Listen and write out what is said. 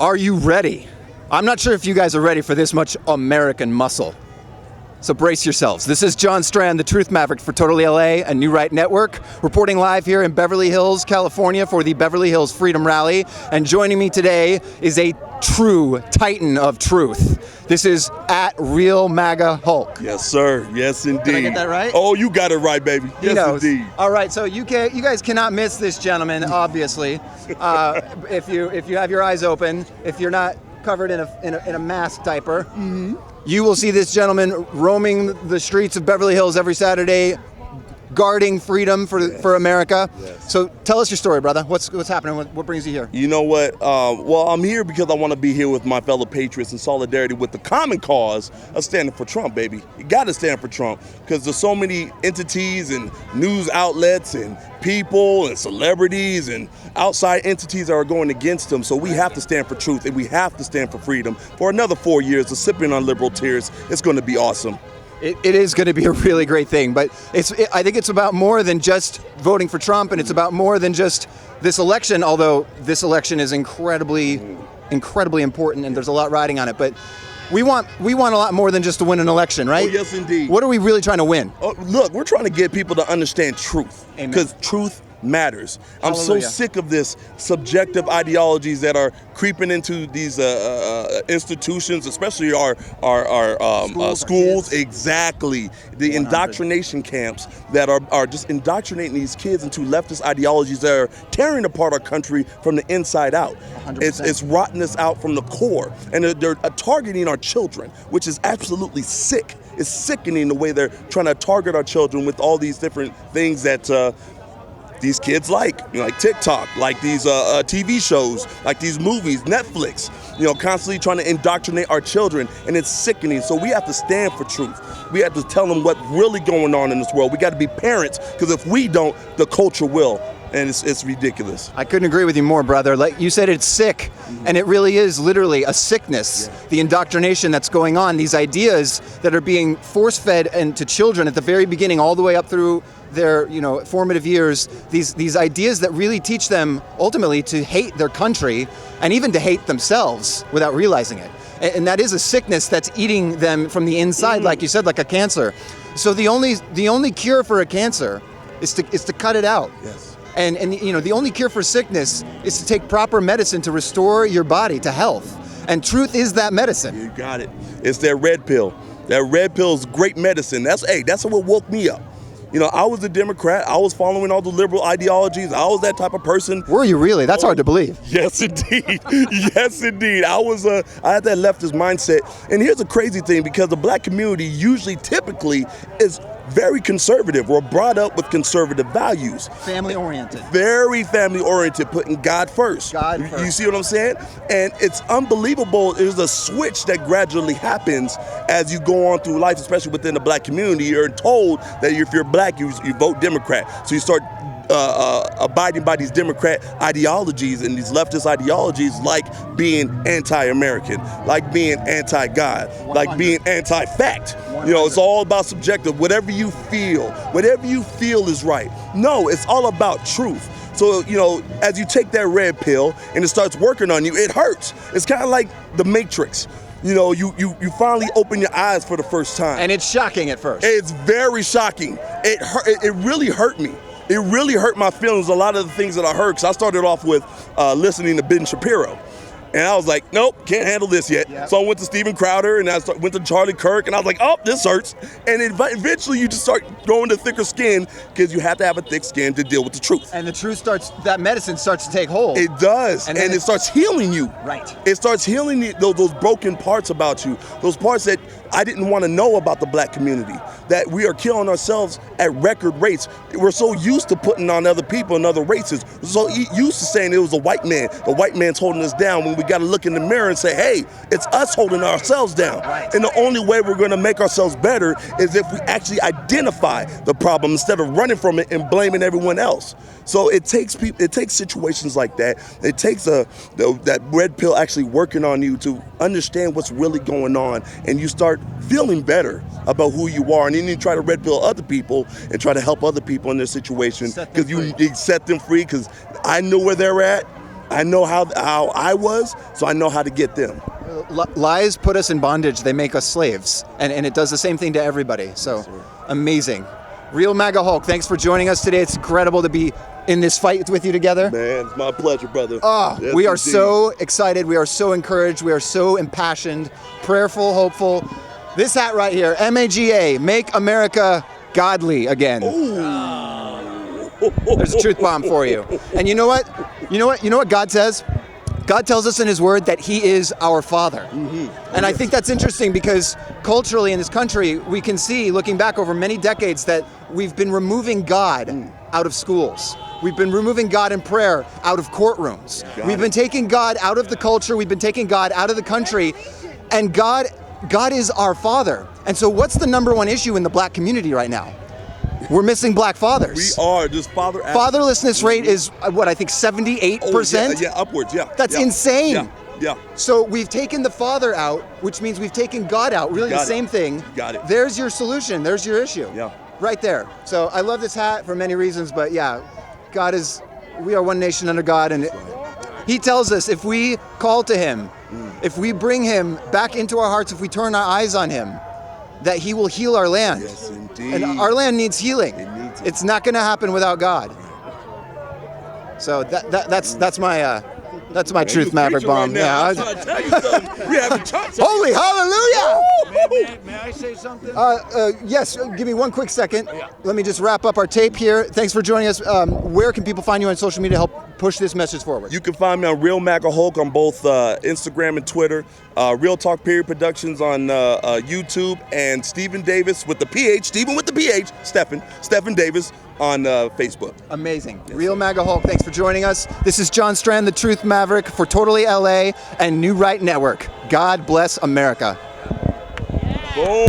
Are you ready? I'm not sure if you guys are ready for this much American muscle. So brace yourselves. This is John Strand, the Truth Maverick for Totally LA and New Right Network, reporting live here in Beverly Hills, California for the Beverly Hills Freedom Rally. And joining me today is a true titan of truth. This is at Real MAGA Hulk. Yes, sir. Yes, indeed. Did I get that right? Oh, you got it right, baby. He Yes, knows. indeed. All right, so you guys cannot miss this gentleman, obviously. If you have your eyes open, if you're not covered in a mask diaper, you will see this gentleman roaming the streets of Beverly Hills every Saturday, guarding freedom for America. Yes. So tell us your story, brother. What's happening? What brings you here? You know what? Well, I'm here because I want to be here with my fellow patriots in solidarity with the common cause of standing for Trump, baby. You got to stand for Trump because there's so many entities and news outlets and people and celebrities and outside entities that are going against him. So we have to stand for truth and we have to stand for freedom for another 4 years of sipping on liberal tears. It's going to be awesome. It is going to be a really great thing, but I think it's about more than just voting for Trump, and it's about more than just this election, although this election is incredibly important and there's a lot riding on it. But we want a lot more than just to win an election, right? Oh, yes, indeed. What are we really trying to win? Oh, look, we're trying to get people to understand truth because truth matters. I'm Hallelujah. so sick of this subjective ideologies that are creeping into these institutions, especially our schools. Exactly. The 100. Indoctrination camps that are just indoctrinating these kids into leftist ideologies that are tearing apart our country from the inside out. 100%. It's rotting us out from the core. And they're targeting our children, which is absolutely sick. It's sickening the way they're trying to target our children with all these different things that these kids like TikTok, like these TV shows, like these movies, Netflix, constantly trying to indoctrinate our children, and it's sickening. So we have to stand for truth. We have to tell them what's really going on in this world. We got to be parents, because if we don't, the culture will. And it's ridiculous. I couldn't agree with you more, brother. Like you said, it's sick, and it really is literally a sickness. Yeah. The indoctrination that's going on, these ideas that are being force-fed into children at the very beginning, all the way up through their formative years. These ideas that really teach them ultimately to hate their country and even to hate themselves without realizing it. And that is a sickness that's eating them from the inside, like you said, like a cancer. So the only cure for a cancer is to cut it out. Yes. And the only cure for sickness is to take proper medicine to restore your body to health. And truth is that medicine. You got it. It's that red pill. That red pill is great medicine. That's what woke me up. I was a Democrat. I was following all the liberal ideologies. I was that type of person. Were you really? That's hard to believe. Yes, indeed. Yes, indeed. I had that leftist mindset. And here's the crazy thing, because the black community typically is very conservative. We're brought up with conservative values. Family-oriented. Very family-oriented, putting God first. God first. You see what I'm saying? And it's unbelievable. There's a switch that gradually happens as you go on through life, especially within the black community. You're told that if you're black, you vote Democrat. So you start abiding by these Democrat ideologies and these leftist ideologies, like being anti-American, like being anti-God, 100. like being anti-fact. It's all about subjective. Whatever you feel is right. No, it's all about truth. So, as you take that red pill and it starts working on you, it hurts. It's kind of like the Matrix. You finally open your eyes for the first time. And it's shocking at first. It's very shocking. It really hurt me. It really hurt my feelings, a lot of the things that I heard, because I started off with listening to Ben Shapiro. And I was like, nope, can't handle this yet. Yep. So I went to Steven Crowder, and I went to Charlie Kirk, and I was like, oh, this hurts. And eventually you just start growing to thicker skin, because you have to have a thick skin to deal with the truth. And the truth that medicine starts to take hold. It does, and it starts healing you. Right. It starts healing those broken parts about you, those parts that I didn't want to know about the black community, that we are killing ourselves at record rates. We're so used to putting on other people and other races. We're so used to saying it was a white man. The white man's holding us down, when we got to look in the mirror and say, hey, it's us holding ourselves down. Right. And the only way we're going to make ourselves better is if we actually identify the problem instead of running from it and blaming everyone else. So it takes situations like that. It takes that red pill actually working on you to understand what's really going on, and you start feeling better about who you are, and then you try to red pill other people and try to help other people in their situation, because you set them free, because I know where they're at. I know how I was, so I know how to get them. Lies put us in bondage. They make us slaves. And it does the same thing to everybody. So amazing. Real MAGA Hulk, thanks for joining us today. It's incredible to be in this fight with you together. Man, it's my pleasure, brother. Oh, yes, we are indeed. so excited. We are so encouraged. We are so impassioned, prayerful, hopeful. This hat right here, MAGA, Make America Godly Again. Ooh. There's a truth bomb for you. And you know what? You know what God says? God tells us in his word that he is our father. And I think that's interesting because culturally in this country, we can see, looking back over many decades, that we've been removing God out of schools. We've been removing God in prayer out of courtrooms. We've been taking God out of the culture. We've been taking God out of the country. And God is our father. And so what's the number one issue in the black community right now? We're missing black fathers. We are just Fatherlessness rate is what I think 78%. Oh, yeah, upwards. Yeah, that's insane. Yeah. So we've taken the father out, which means we've taken God out. Really, the same thing. Got it. There's your solution. There's your issue. Yeah. Right there. So I love this hat for many reasons, but yeah, we are one nation under God, and he tells us if we call to him, if we bring him back into our hearts, if we turn our eyes on him, that he will heal our land. Yes, indeed. And our land needs healing. It needs it. It's not going to happen without God. So that's my truth maverick bomb. Right yeah. I'm trying to tell you something. We haven't touched. Holy hallelujah! May I say something? Yes. Give me one quick second. Let me just wrap up our tape here. Thanks for joining us. Where can people find you on social media to help push this message forward? You can find me on Real MAGA Hulk on both Instagram and Twitter. Real Talk Period Productions on YouTube, and Stephen Davis with the PH, Stephen with the PH, Stephen Davis on Facebook. Amazing. Real MAGA Hulk, thanks for joining us. This is John Strand, the Truth Maverick for Totally LA and New Right Network. God bless America. Boom.